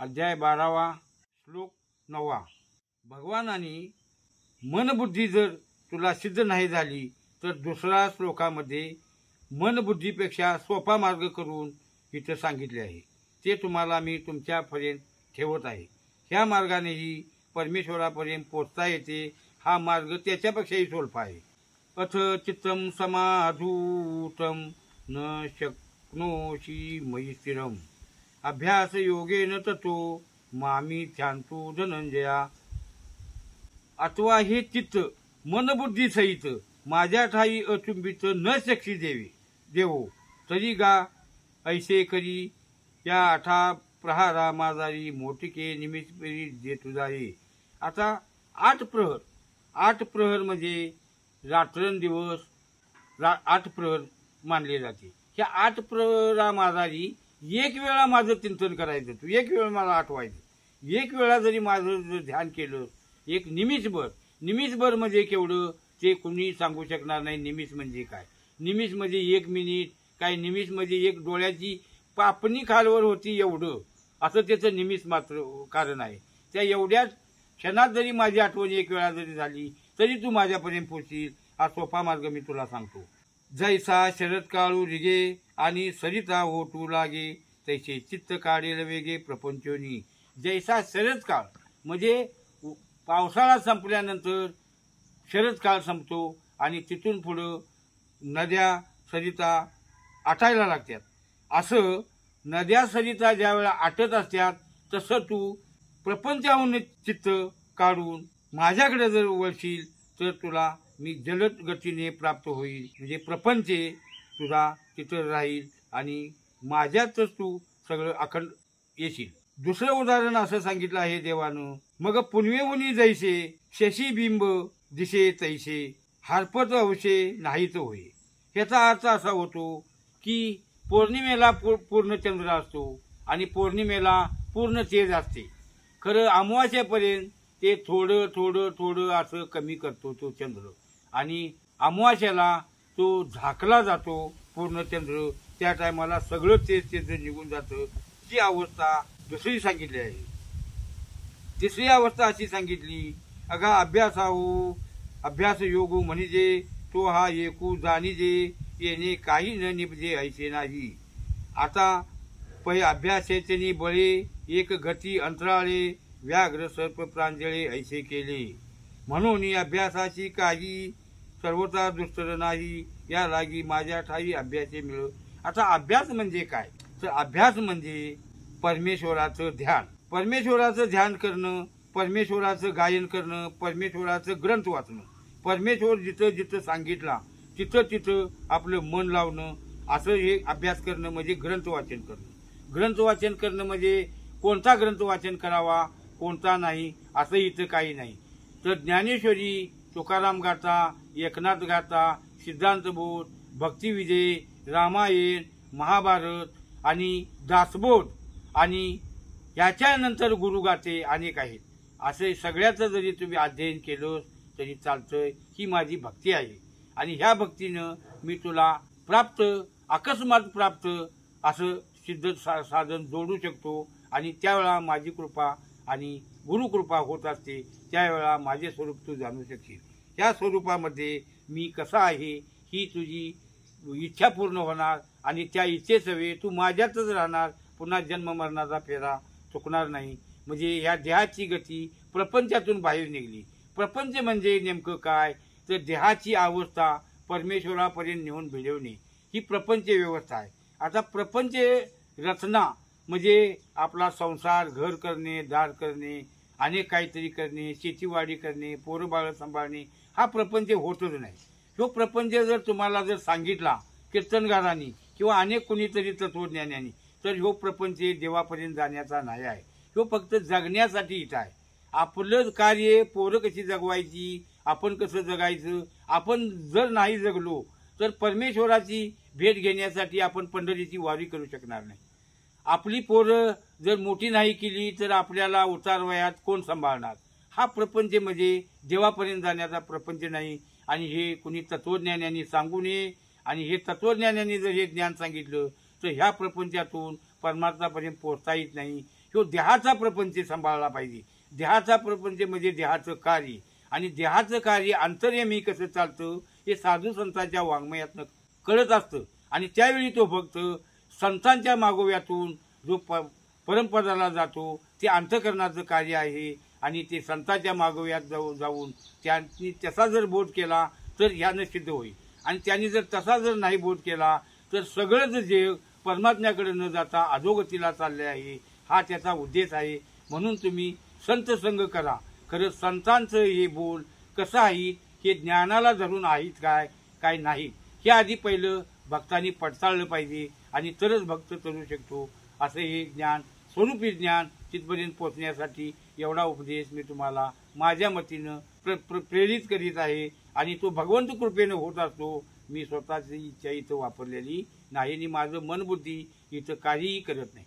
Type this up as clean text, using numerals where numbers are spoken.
अध्याय 12 श्लोक 9। भगवानाने मनबुद्धी जर तुला सिद्ध नाही झाली तर दुसरा श्लोकामध्ये मनबुद्धीपेक्षा सोपा मार्ग करून इथं सांगितले आहे, ते तुम्हाला मी तुमच्यापर्यंत ठेवत आहे। ह्या मार्गानेही परमेश्वरापर्यंत पोचता येते। हा मार्ग त्याच्यापेक्षाही सोपा आहे। अथ चित्तम समाधूतम न शक्नोषि मयि स्थिरम अभ्यास योगेन ततो मामी ध्यानतु धनंजया। अथवा हे चित्त मनबुद्धी सहित माझ्या ठाई अचुंबित न शक्ती देवो तरी गा ऐसे करी या आठा प्रहारा माझारी मोठिके निमित्तपरी जे तुझाई। आता 8 प्रहर म्हणजे रात्रंदिवस 8 प्रहर मानले जाते। ह्या 8 प्रहरा माझारी एक वेळा माझं चिंतन करायचं, तू एक वेळ मला आठवायचं। एक वेळा जरी माझं जर ध्यान केलं एक निमिषभर म्हणजे केवढं ते कुणी सांगू शकणार नाही। निमिष म्हणजे काय, निमिष म्हणजे 1 मिनिट, काय निमिष म्हणजे एक डोळ्याची पापणी खालवर होती एवढं, असं त्याचं निमिष मात्र कारण आहे। त्या एवढ्याच क्षणात जरी माझी आठवण एक वेळा जरी झाली तरी तू माझ्यापर्यंत पोचशील। हा सोपा मार्ग मी तुला सांगतो। जैसा शरद काळू रिगे आणि सरिता होटू लागे तैसे चित्त काढेल वेगे प्रपंचोनी। जैसा शरद काळ म्हणजे पावसाळा संपल्यानंतर शरद काळ संपतो आणि तिथून पुढं नद्या सरिता आटायला लागतात। असं नद्या सरिता ज्या वेळा आटत असतात तसं तू प्रपंचाहून चित्त काढून माझ्याकडे जर वळशील तर तुला मी जलद गतीने प्राप्त होईल। म्हणजे प्रपंचे तुझा तिथं राहील आणि माझ्यातच तू सगळं अखंड येशील। दुसरं उदाहरण असं सांगितलं आहे देवानं, मग पुनवेहुनी जैसे शशीबिंब दिसे तैसे हरपत अवशे नाहीच होय। याचा अर्थ असा होतो की पौर्णिमेला पूर्ण चंद्र असतो आणि पौर्णिमेला पूर्ण तेज असते। खरं अमावास्येपर्यंत ते थोडं थोडं थोडं असं कमी करतो तो चंद्र आणि अमावास्येला तो झाकला जातो पूर्ण चंद्र। त्या टायमाला सगळं तेज निघून जातं। ती अवस्था दुसरी सांगितली आहे। तिसरी अवस्था अशी सांगितली, अगा अभ्यास योगू म्हणजे तो हा एकू जाणीजे येणे काही न निपजे ऐसे नाही। आता पै अभ्यासेचनी बळे एक गती अंतराळे व्याघ्र सर्प प्रांजळे ऐसे केले। म्हणून अभ्यासाची काही सर्वता दुस्तर नाही, या लागी माझ्या ठाई अभ्यासे मिळ। आता अभ्यास म्हणजे काय, तर अभ्यास म्हणजे परमेश्वराचं ध्यान, परमेश्वराचं ध्यान करणं, परमेश्वराचं गायन करणं, परमेश्वराचं ग्रंथ वाचणं। परमेश्वर जिथं जिथं सांगितला तिथं तिथं आपलं मन लावणं, असं हे अभ्यास करणं म्हणजे ग्रंथ वाचन करणं। ग्रंथ वाचन करणं म्हणजे कोणता ग्रंथ वाचन करावा कोणता नाही असं इथं काही नाही। तर ज्ञानेश्वरी, तुकाराम गाथा, एकनाथ गाथा, सिद्धांत बोध, भक्तिविजय, रामायण, महाभारत आणि दासबोध आणि याच्यानंतर गुरुगाथे अनेक आहेत। असे सगळ्याचं जरी तुम्ही अध्ययन केलं तरी चालतंय। ही माझी भक्ती आहे आणि ह्या भक्तीनं मी तुला अकस्मात प्राप्त असं सिद्ध साधन जोडू शकतो आणि त्यावेळा माझी कृपा आणि गुरुकृपा होत असते। त्यावेळा माझे स्वरूप तू जाणू शकशील। त्या स्वरूपामध्ये मी कसा आहे ही तुझी इच्छा पूर्ण होणार आणि त्या इच्छेसवे तू माझ्यातच राहणार। पुन्हा जन्म मरणाचा फेरा चुकणार नाही। म्हणजे ह्या देहाची गती प्रपंचातून बाहेर निघली। प्रपंच म्हणजे नेमकं काय, तर देहाची अवस्था परमेश्वरापर्यंत नेऊन भिडवणे ही प्रपंच व्यवस्था आहे। आता प्रपंच रचना म्हणजे आपला संसार, घर करणे, दार करणे, अनेक काहीतरी करणे, शेतीवाडी करणे, पोरं बाळ सांभाळणे, हा प्रपंच होतच नाही। तो प्रपंच जर तुम्हाला जर सांगितला कीर्तनगारांनी किंवा अनेक कुणीतरी तत्वज्ञानांनी तर ह्यो प्रपंच देवापर्यंत जाण्याचा नाही आहे। ह्यो फक्त जगण्यासाठी इथं आहे। आपलं कार्य पोरं कशी जगवायची, आपण कसं जगायचं, आपण जर नाही जगलो तर परमेश्वराची भेट घेण्यासाठी आपण पंढरीची वारी करू शकणार नाही। आपली पोरं जर मोठी नाही केली तर आपल्याला उतार वयात कोण सांभाळणार। हा प्रपंच म्हणजे देवापर्यंत जाण्याचा प्रपंच नाही। आणि हे कुणी तत्वज्ञानांनी सांगू नये आणि हे तत्वज्ञानांनी जर हे ज्ञान सांगितलं तर ह्या प्रपंचातून परमात्मापर्यंत पोहोचता येत नाही। ह्यो देहाचा प्रपंच सांभाळला पाहिजे. देहाचा प्रपंच म्हणजे देहाचं कार्य, आणि देहाचं कार्य अंतर्यामी कसं चालतं हे साधू संतांच्या वाङ्मयातनं कळत असतं. आणि त्यावेळी तो भक्त संतांच्या मागोव्यातून जो परमपदाला जातो ते अंतःकरणाचं कार्य आहे. आणि ते संतांच्या मागोव्यात जाऊन त्यांनी तसा जर बोध केला तर ह्यानं सिद्ध होईल. आणि त्यांनी जर तसा जर नाही बोध केला तर सगळंच जग परमात्म्याकडे न जाता अधोगतीला चालले आहे, हा त्याचा उद्देश आहे. म्हणून तुम्ही संत संग करा. खरं संतांचं हे बोल कसं आहे, हे ज्ञानाला धरून आहेत काय नाही, हे आधी पहिलं भक्तांनी पडताळलं पाहिजे, आणि तरच भक्त करू शकतो. असं हे ज्ञान, स्वरूपी ज्ञान तिथपर्यंत पोहोचण्यासाठी एवढा उपदेश मी तुम्हाला माझ्या मतीनं प्रेरित करीत आहे. आणि तो भगवंत कृपेनं होत असतो. मी स्वतःची इच्छा इथं वापरलेली नाही, आणि माझं मनबुद्धी इथं काहीही करत नाही.